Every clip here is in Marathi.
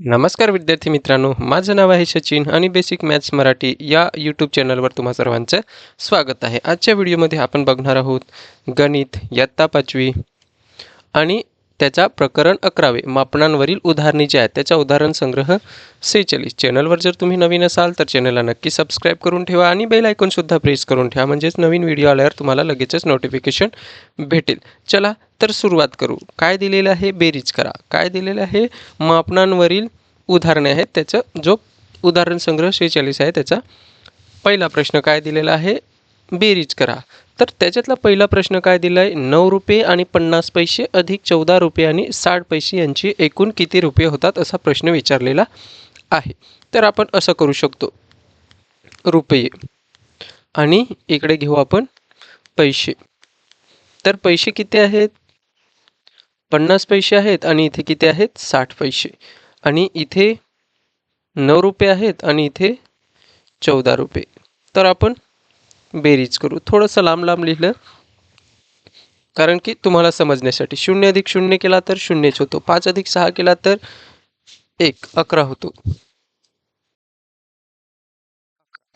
नमस्कार विद्यार्थी मित्रांनो, माझं नाव आहे सचिन आणि बेसिक मॅथ्स मराठी या यूट्यूब चॅनलवर तुम्हा सर्वांचं स्वागत आहे. आजच्या व्हिडिओमध्ये आपण बघणार आहोत गणित इयत्ता 5वी आणि त्याचा प्रकरण 11वे मापनांवरील उदाहरणे जे आहेत त्याचा उदाहरण संग्रह 46. चॅनलवर जर तुम्ही नवीन असाल तर चॅनलला नक्की सबस्क्राईब करून ठेवा आणि बेल आयकॉनसुद्धा प्रेस करून ठेवा, म्हणजेच नवीन व्हिडिओ आल्यावर तुम्हाला लगेचच नोटिफिकेशन भेटेल. चला तर सुरुवात करू. काय दिलेलं आहे? बेरीज करा. काय दिलेलं आहे? मापनांवरील उदाहरणे आहेत. त्याचं जो उदाहरण संग्रह 46 आहे त्याचा पहिला प्रश्न काय दिलेला आहे? बेरीज करा. तर त्याच्यातला पहिला प्रश्न काय दिला आहे? 9 रुपये आणि 50 पैसे अधिक 14 रुपये आणि 60 पैसे यांची एकूण किती रुपये होतात, असा प्रश्न विचारलेला आहे. तर आपण असं करू शकतो, रुपये आणि इकडे घेऊ आपण पैसे. तर पैसे किती आहेत? 50 पैसे आहेत आणि इथे किती आहेत? 60 पैसे. आणि इथे 9 रुपये आहेत आणि इथे 14 रुपये. तर आपण बेरीज करू. थोडंसं लांब लांब लिहिलं कारण की तुम्हाला समजण्यासाठी. 0 अधिक 0 केला तर 0च होतो. 5 अधिक 6 केला तर 1, 11 होतो.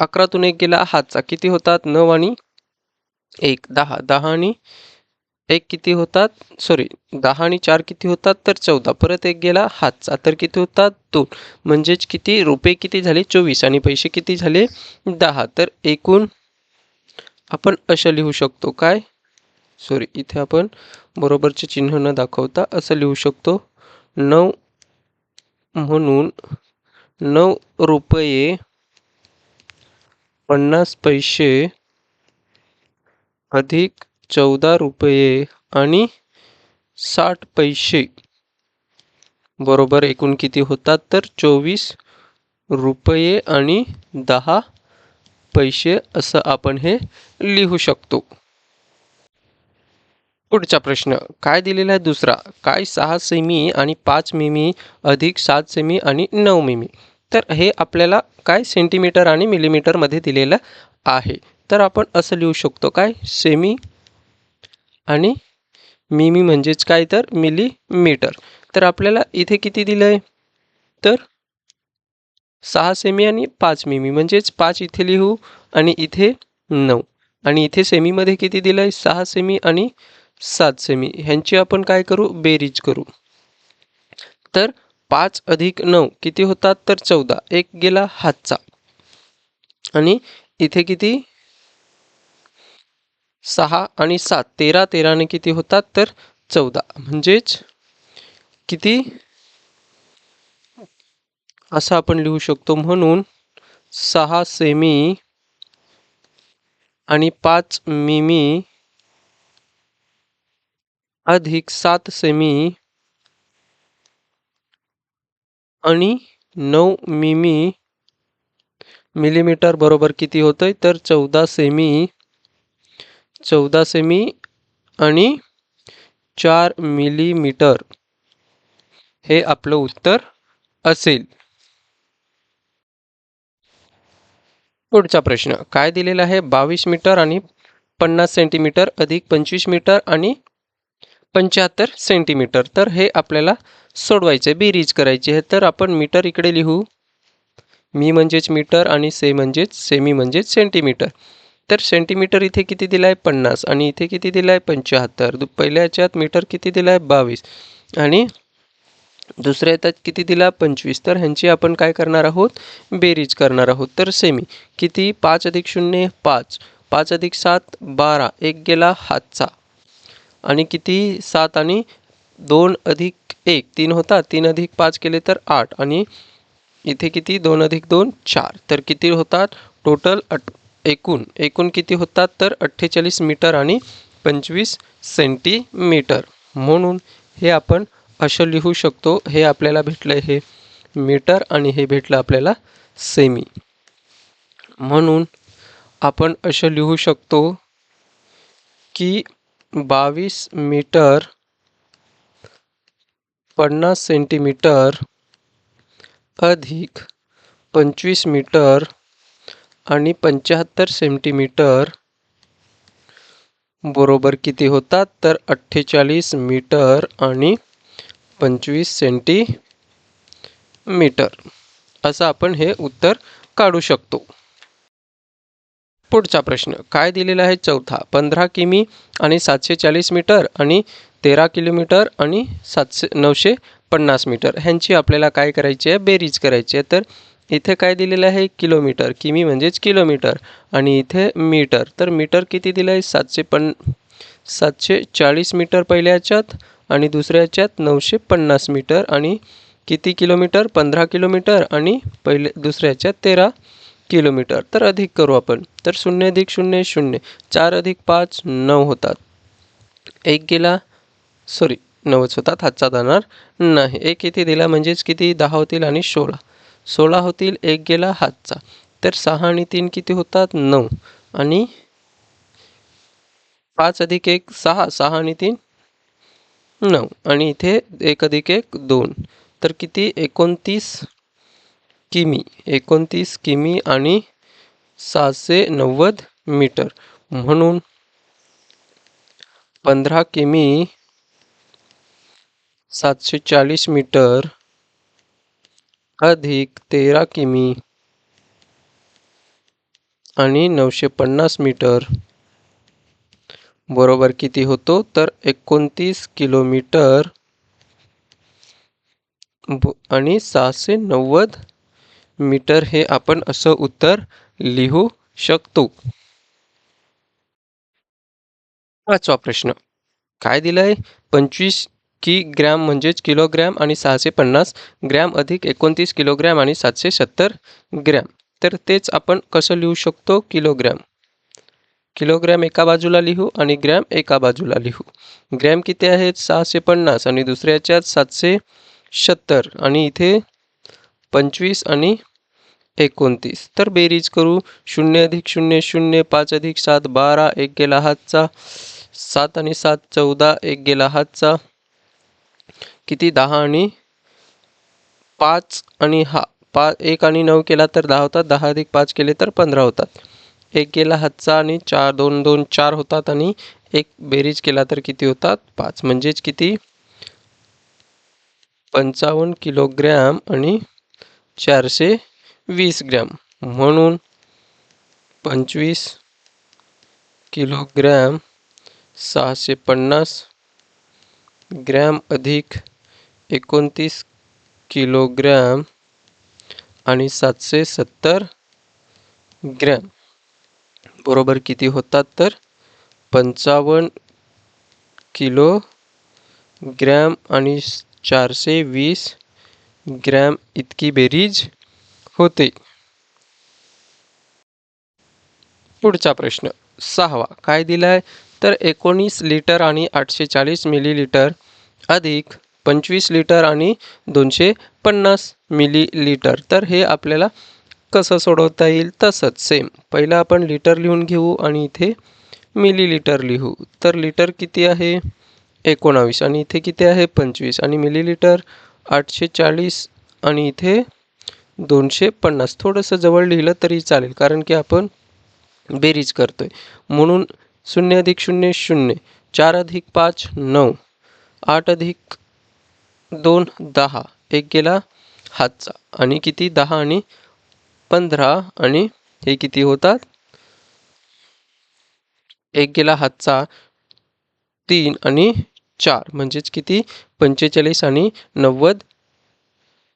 11तून 1 गेला हातचा, किती होतात? 9 आणि 1 10. 10 आणि 1 किती होतात? 10 आणि 4 किती होतात? तर 14. परत 1 गेला हातचा, तर किती होतात? 2. म्हणजेच किती रुपये किती झाले? 24 आणि पैसे किती झाले? 10. तर एकूण आपण असं लिहू शकतो. काय? इथे आपण बरोबरचे चिन्ह न दाखवता असं लिहू शकतो. 9 म्हणून 9 रुपये 50 पैसे अधिक 14 रुपये आणि 60 पैसे बरोबर एकूण किती होतात? तर 24 रुपये आणि 10 पैसे असं आपण हे लिहू शकतो. पुढचा प्रश्न काय दिलेला आहे? दुसरा. काय 6 सेमी आणि 5 मिमी अधिक 7 सेमी आणि 9 मिमी. तर हे आपल्याला काय सेंटीमीटर आणि मिलीमीटरमध्ये दिलेलं आहे. तर आपण असं लिहू शकतो, काय? सेमी आणि मिमी म्हणजेच काय? तर मिलीमीटर. तर आपल्याला इथे किती दिलं आहे? तर 6 सेमी आणि 5 मिमी, म्हणजेच 5 इथे लिहू आणि इथे 9. आणि इथे सेमीमध्ये किती दिलं आहे? 6 सेमी आणि 7 सेमी. ह्यांची आपण काय करू? बेरीज करू. तर 5 अधिक 9 किती होतात? तर 14. 1 गेला हातचा आणि इथे किती? 6 आणि 7 13. 13ने किती होतात? तर 14. म्हणजेच किती असं आपण लिहू शकतो. म्हणून 6 सेमी आणि 5 मिमी अधिक 7 सेमी आणि 9 मिमी मिलीमीटर बरोबर किती होतंय? तर 14 सेमी आणि 4 मिलीमीटर हे आपलं उत्तर असेल. पुढचा प्रश्न काय दिलेला आहे? 22 मीटर आणि 50 सेंटीमीटर अधिक 25 मीटर आणि 75 सेंटीमीटर. तर हे आपल्याला सोडवायचे, बेरीज करायची आहे. तर आपण मीटर इकडे लिहू. मी म्हणजेच मीटर आणि सेमी म्हणजेच सेंटीमीटर. तर सेंटीमीटर इथे किती दिला आहे? 50 आणि इथे किती दिला आहे? 75. पहिल्या याच्यात मीटर किती दिला आहे? 22 आणि दुसऱ्या याच्यात किती दिला? 25. तर ह्यांची आपण काय करणार आहोत? बेरीज करणार आहोत. तर सेमी किती? 5 अधिक 0 5. 5 अधिक 7 12. 1 गेला हातचा आणि किती? 7 आणि 2 अधिक 1 3 होता. 3 अधिक 5 केले तर 8 आणि इथे किती? 2 अधिक 2 4. तर किती होतात टोटल? एकूण किती होतात? तर 48 मीटर आणि 25 सेंटीमीटर. म्हणून हे आपण असं लिहू शकतो. हे आपल्याला भेटलं हे मीटर आणि हे भेटलं आपल्याला सेमी. म्हणून आपण असं लिहू शकतो की 22 मीटर 50 सेंटीमीटर अधिक 25 मीटर आणि 75 सेंटीमीटर बरोबर किती होतात? तर 48 मीटर आणि 25 सेंटीमीटर मीटर असं आपण हे उत्तर काढू शकतो. पुढचा प्रश्न काय दिलेला आहे चौथा 15 किमी आणि 740 मीटर आणि 13 किलोमीटर आणि 950 मीटर ह्यांची आपल्याला काय करायची आहे बेरीज करायची आहे. तर इथे काय दिलेलं आहे किलोमीटर, किमी म्हणजेच किलोमीटर आणि इथे मीटर. तर मीटर किती दिलं आहे 740 मीटर पहिल्या ह्याच्यात आणि दुसऱ्या ह्याच्यात 950 मीटर आणि किती किलोमीटर 15 किलोमीटर आणि दुसऱ्या ह्याच्यात 13 किलोमीटर. तर अधिक करू आपण. तर 0 अधिक 0 0 4 अधिक 5 9 होतात. एक गेला 9च होतात, हातचा जाणार नाही. एक किती दिला म्हणजेच किती 10 होतील आणि 16 होतील. एक गेला हातचा. तर 6 आणि 3 किती होतात 9 आणि 5 अधिक 1 6 6 आणि 3 9 आणि इथे 1 अधिक 1 2. तर किती 29 किमी आणि 690 मीटर. म्हणून 15 किमी 740 मीटर अधिक 13 किमी आणि 950 मीटर बरोबर किती होतो तर 29 किलोमीटर आणि 690 मीटर हे आपण असं उत्तर लिहू शकतो. पाचवा प्रश्न काय दिलाय 25 ग्रॅम म्हणजेच किलोग्रॅम आणि 650 ग्रॅम अधिक 29 किलोग्रॅम आणि 770 ग्रॅम. तर तेच आपण कसं लिहू शकतो किलोग्रॅम एका बाजूला लिहू आणि ग्रॅम एका बाजूला लिहू. ग्रॅम किती आहेत 650 आणि दुसऱ्याच्यात 770 आणि इथे 25 आणि 29. तर बेरीज करू 0 अधिक 0 0 5 अधिक 7 12 एक गेला हातचा 7 आणि 7 14 एक गेला हातचा किती 10 आणि 5 आणि 1 आणि 9 केला तर 10 होतात. 10 अधिक 5 केले तर 15 होतात. एक गेला हातचा आणि 4 2 2 4 होतात आणि एक बेरीज केला तर किती होतात 5 म्हणजेच किती 55 किलोग्रॅम आणि 420 ग्रॅम. म्हणून 25 किलोग्रॅम 650 ग्रॅम अधिक 29 किलोग्रॅम आणि 770 ग्रॅम बरोबर किती होतात तर 55 किलोग्रॅम आणि 420 ग्रॅम इतकी बेरीज होते. पुढचा प्रश्न सहावा काय दिलाय तर 19 लिटर आणि 840 मिलीलिटर अधिक 25 लिटर आणि 250 मिलीलिटर. तर हे आपल्याला कसं सोडवता येईल तसंच सेम पहिलं आपण लिटर लिहून घेऊ आणि इथे मिलीलिटर लिहू. तर लिटर किती आहे 19 आणि इथे किती आहे 25 आणि मिलीलिटर 840 आणि इथे 250. थोडंसं जवळ लिहिलं तरी चालेल कारण की आपण बेरीज करतोय. म्हणून 0 अधिक 0 0 4 अधिक 5 9 8 अधिक 2 10 एक गेला हातचा आणि किती 10 आणि 15 आणि हे किती होतात एक गेला हातचा 3 आणि 4 म्हणजेच किती 45 आणि 90.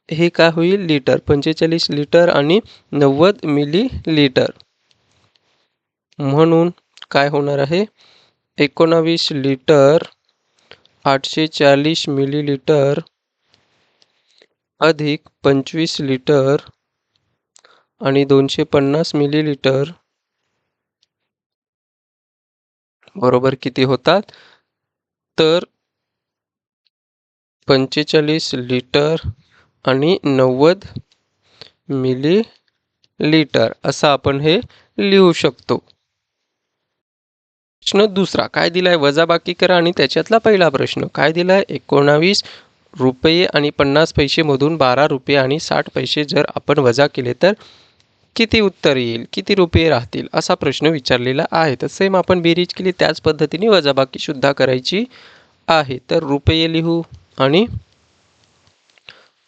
हे काय होईल लिटर 45 लिटर आणि 90 मिलीलिटर. म्हणून काय होणार आहे 19 लिटर 840 मिलीलिटर अधिक 25 लिटर आणि 250 मिलीलिटर बरोबर किती होतात तर 45 लिटर आणि 90 मिलीलिटर असं आपण हे लिहू शकतो. प्रश्न दुसरा काय दिलाय वजाबाकी करा आणि त्याच्यातला पहिला प्रश्न काय दिलाय 19 रुपये आणि 50 पैसे मधून 12 रुपये आणि 60 पैसे जर आपण वजा केले तर किती उत्तर येईल किती रुपये राहतील असा प्रश्न विचारलेला आहे. तर सेम आपण बेरीज केली त्याच पद्धतीने वजाबाकी सुद्धा करायची आहे. तर रुपये लिहू आणि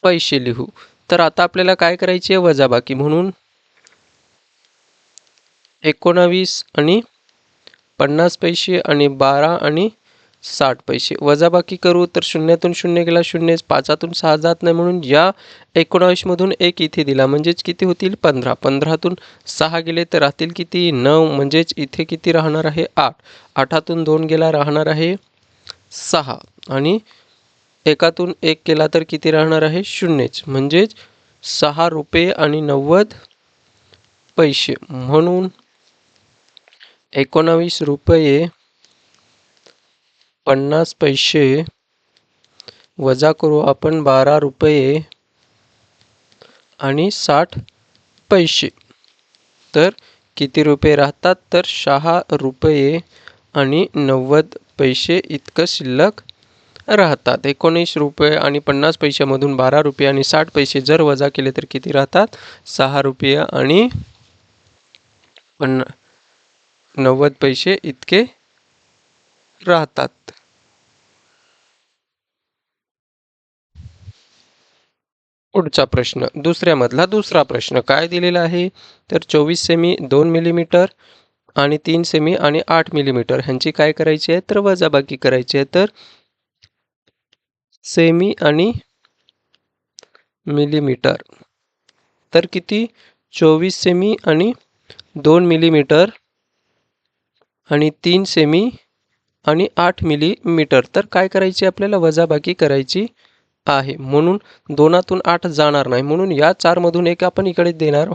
पैसे लिहू. तर आता आपल्याला काय करायची आहे, वजाबाकी. म्हणून 19 आणि 50 पैसे आणि 12 आणि 60 पैसे वजाबाकी करू. तर शून्यातून शून्य गेला शून्य, पाचातून 6 जात नाही म्हणून या 19 मधून एक इथे दिला म्हणजेच किती होतील 15. 15तून 6 गेले तर राहतील किती 9, म्हणजेच इथे किती राहणार आहे 8. 8तून 2 गेला राहणार आहे 6 आणि एकातून 1 केला तर किती राहणार आहे शून्यच, म्हणजेच 6 रुपये आणि 90 पैसे. म्हणून 19 रुपये 50 पैसे वजा करू आपण 12 रुपये आणि 60 पैसे. तर किती रुपये राहतात, तर 6 रुपये आणि 90 पैसे इतकं शिल्लक राहतात. 19 रुपये आणि 50 पैशामधून 12 रुपये आणि 60 पैसे जर वजा केले तर किती राहतात 6 रुपये आणि 90 पैसे इतके राहतात. पुढचा प्रश्न दुसऱ्यामधला दुसरा प्रश्न काय दिलेला आहे, तर 24 सेमी 2 मिलीमीटर आणि 3 सेमी आणि 8 मिलीमीटर ह्यांची काय करायची आहे, तर वजाबाकी करायची आहे. तर सेमी आणि मिलीमीटर तर किती 24 सेमी आणि 2 मिलीमीटर आणि 3 सेमी आणि 8 मिलीमीटर. तर काय करायची आपल्याला वजाबाकी करायची आहे. म्हणून 2तून 8 जाणार नाही म्हणून या 4मधून एक आपण इकडे देणार.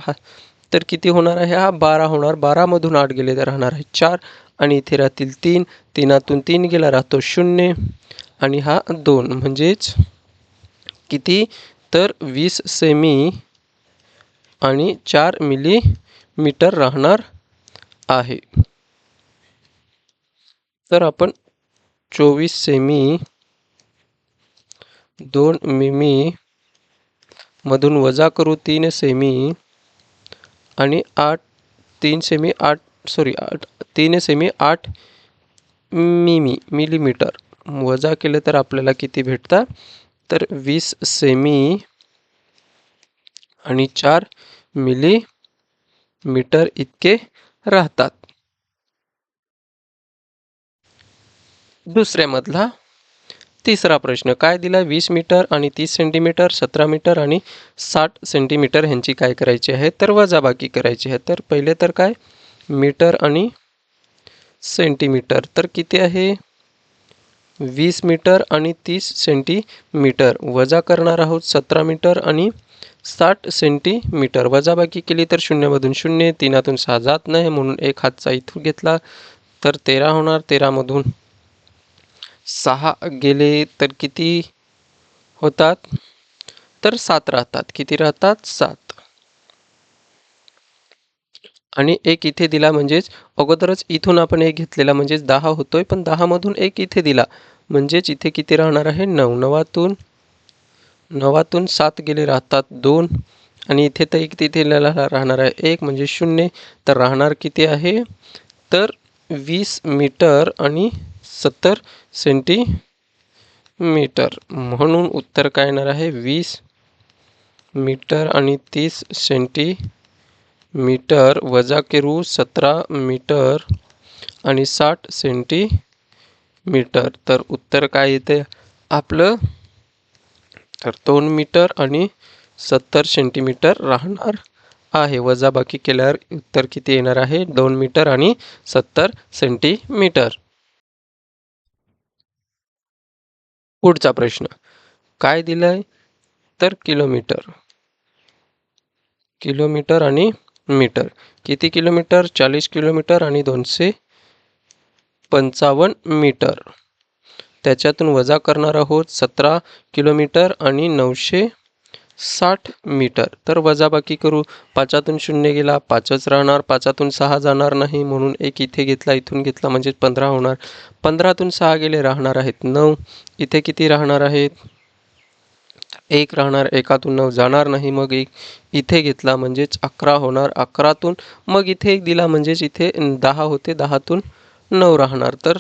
तर किती होणार आहे, हा 12 होणार. 12मधून 8 गेले तर राहणार आहे 4 आणि इथे राहतील 3. 3तून 3 गेला राहतो 0 आणि हा 2, म्हणजेच किती तर 20 सेमी आणि 4 मिलीमीटर राहणार आहे. तर आपण 24 सेमी 2 मिमी मधून वजा करू 3 सेमी आणि 3 सेमी 8 मिलीमीटर वजा केले तर आपल्याला किती भेटतात, तर 20 सेमी आणि 4 मिलीमीटर इतके राहतात. दुसऱ्यामधला तिसरा प्रश्न काय दिला, 20 मीटर आणि 30 सेंटीमीटर 17 मीटर आणि 60 सेंटीमीटर ह्यांची काय करायची आहे, तर वजाबाकी करायची आहे. तर पहिले तर काय मीटर आणि सेंटीमीटर तर किती आहे 20 मीटर आणि 30 सेंटीमीटर वजा करणार आहोत 17 मीटर आणि 60 सेंटीमीटर. वजाबाकी केली तर 0मधून 0, 3तून 6 जात नाही म्हणून एक हातचा इथून घेतला तर 13 होणार. 13मधून 6 गेले तर किती होतात, तर 7 राहतात. किती राहतात 7 आणि एक इथे दिला म्हणजेच अगोदरच इथून आपण एक घेतलेला म्हणजेच 10 होतोय, पण 10मधून एक इथे दिला म्हणजेच इथे किती राहणार आहे 9. 9तून 7 गेले राहतात 2 आणि इथे तर एक तिथे राहणार आहे 1 म्हणजे 0. तर राहणार किती आहे, तर 20 मीटर आणि 70 सेंटीमीटर. म्हणून उत्तर काय येणार आहे 20 मीटर आणि 30 सेंटीमीटर वजा करू 17 मीटर आणि 60 सेंटीमीटर. तर उत्तर काय येते आपलं, तर 2 मीटर आणि 70 सेंटीमीटर राहणार आहे. वजाबाकी केल्यावर उत्तर किती येणार आहे 2 मीटर आणि 70 सेंटीमीटर. पुढचा प्रश्न काय दिलाय, तर किलोमीटर आणि मीटर. किती किलोमीटर 40 किलोमीटर आणि 255 मीटर. त्याच्यातून वजा करणार आहोत 17 किलोमीटर आणि 960 मीटर. तर वजाबाकी करू 5तून 0 गेला 5च राहणार. 5तून 6 जाणार नाही म्हणून एक इथे घेतला इथून घेतला म्हणजे 15 होणार. 15तून 6 गेले राहणार आहेत 9. इथे किती राहणार आहेत 1 राहणार. 1तून 9 जाणार नाही मग एक इथे घेतला म्हणजेच 11 होणार. 11तून मग इथे एक दिला म्हणजेच इथे 10 होते. 10तून 9 राहणार. तर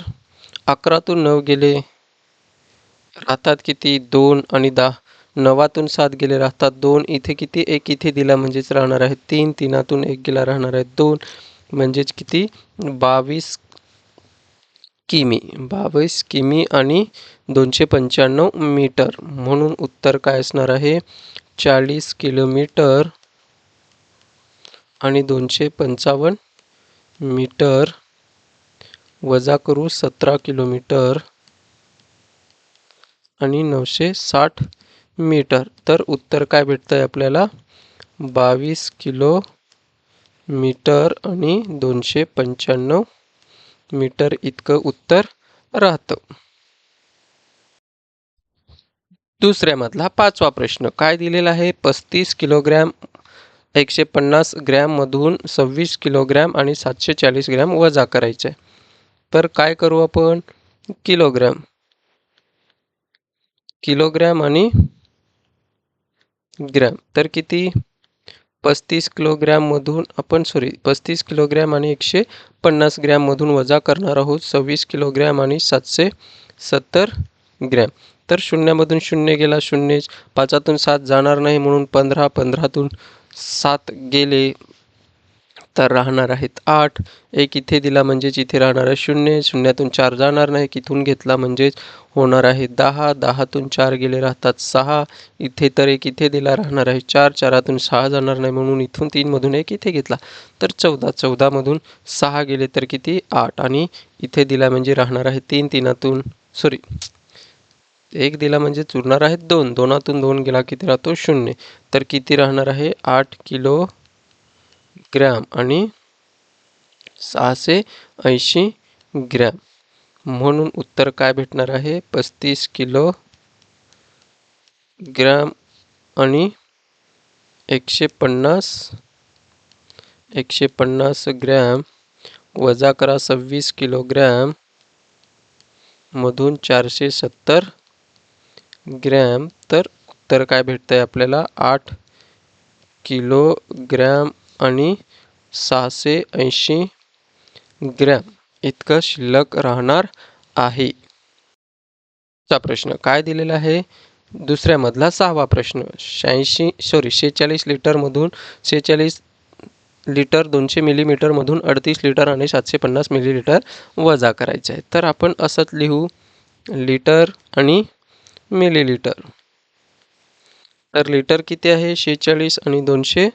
11तून 9 गेले राहतात किती 2 आणि 10 9तून 7 गेले राहतात 2, इथे किती 1 इथे दिला म्हणजेच राहणार आहे 3, 3तून 1 गेला राहणार आहे 2, म्हणजेच किती 22 किमी. 22 किमी आणि 295 मीटर. म्हणून उत्तर काय असणार आहे 40 किलोमीटर आणि 255 मीटर वजा करू 17 किलोमीटर आणि 960 मीटर. तर उत्तर काय भेटतंय आपल्याला 22 किलोमीटर आणि 295 मीटर इतकं उत्तर राहतं. दुसऱ्यामधला 5वा प्रश्न काय दिलेला आहे 35 किलोग्रॅम 150 ग्रॅममधून 26 किलोग्रॅम आणि 740 ग्रॅम वजा करायचे. तर काय करू आपण किलोग्रॅम आणि ग्रॅम. तर किती 35 किलोग्रॅममधून आपण 35 किलोग्रॅम आणि 150 ग्रॅममधून वजा करणार आहोत 26 किलोग्रॅम आणि 770 ग्रॅम. तर शून्यामधून शून्य गेला 0, 5तून 7 जाणार नाही म्हणून 15, 15तून 7 गेले तर राहणार आहेत 8, 1 इथे दिला म्हणजेच इथे राहणार आहे 0, 0तून 4 जाणार नाही इथून घेतला म्हणजेच होणार आहे 10, 10तून 4 गेले राहतात 6, इथे तर 1 इथे दिला राहणार आहे 4, 4तून 6 जाणार नाही म्हणून इथून 3 मधून 1 इथे घेतला तर 14, 14मधून 6 गेले तर किती 8 आणि इथे दिला म्हणजे राहणार आहे 3, 3तून 1 दिला म्हणजे उरणार आहे 2, 2तून 2 गेला किती राहतो 0, तर किती राहणार आहे 8 किलोग्रॅम आणि 680 ग्रॅम. म्हणून उत्तर काय भेटणार आहे 35 किलोग्रॅम आणि 150 ग्रॅम वजा करा 26 किलोग्रॅम मधून 470 ग्रॅम. तर उत्तर काय भेटतंय आपल्याला 8 किलोग्रॅम आणि 680 ग्रॅम इतकं शिल्लक राहणार आहे. चा प्रश्न काय दिलेला आहे दुसऱ्यामधला 6वा प्रश्न 46 लिटरमधून 46 लिटर 200 मिलीमीटरमधून 38 लिटर आणि 750 मिलीलिटर वजा करायचे आहे. तर आपण असंच लिहू लिटर आणि मिलीलिटर. तर लिटर किती आहे 46 आणि 200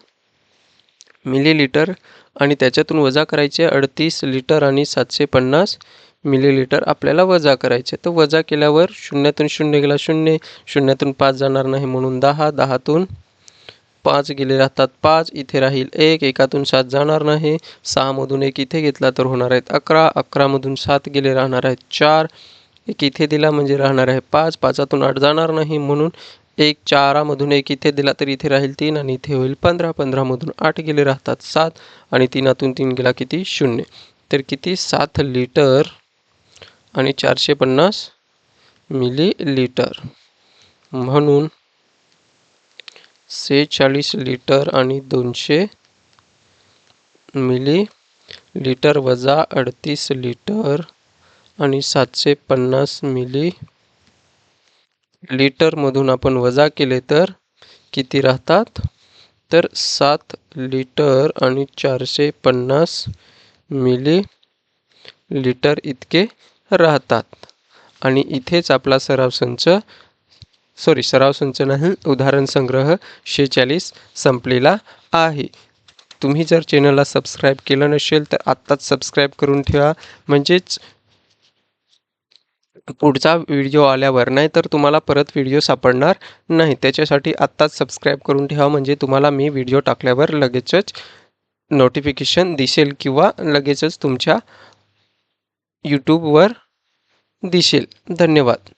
मिलीलिटर आणि त्याच्यातून वजा करायचे 38 लिटर आणि 750 मिलीलिटर आपल्याला वजा करायचे. तर वजा केल्यावर 0तून 0 गेला 0, 0तून 5 जाणार नाही म्हणून 10, 10तून 5 गेले राहतात 5, इथे राहील 1, 1तून 7 जाणार नाही 6मधून 1 इथे घेतला तर होणार आहेत 11, 11मधून 7 गेले राहणार आहेत 4, 1 इथे दिला म्हणजे राहणार आहे 5, 5तून 8 जाणार नाही म्हणून 1, 4मधून 1 इथे दिला तर इथे राहील 3 आणि इथे होईल 15, 15मधून 8 गेले राहतात 7 आणि 3तून 3 गेला किती 0, तर किती 7 लिटर आणि 450 मिलीलिटर. म्हणून 46 लिटर आणि 200 मिलीलिटर वजा 38 लिटर आणि 750 मिलीलिटरमधून आपण वजा केले तर किती राहतात तर 7 लिटर आणि 450 मिलीलिटर इतके राहतात. आणि इथेच आपला सराव संच नाही उदाहरण संग्रह 46 संपलेला आहे. तुम्ही जर चॅनलला सबस्क्राईब केलं नसेल तर आत्ताच सबस्क्राईब करून ठेवा म्हणजेच पुढचा व्हिडिओ आल्यावर नाही तर तुम्हाला परत व्हिडिओ सापडणार नाही. त्याच्यासाठी आत्ताच सबस्क्राईब करून ठेवा म्हणजे तुम्हाला मी व्हिडिओ टाकल्यावर लगेचच नोटिफिकेशन दिसेल किंवा लगेचच तुमच्या यूट्यूबवर दिसेल. धन्यवाद.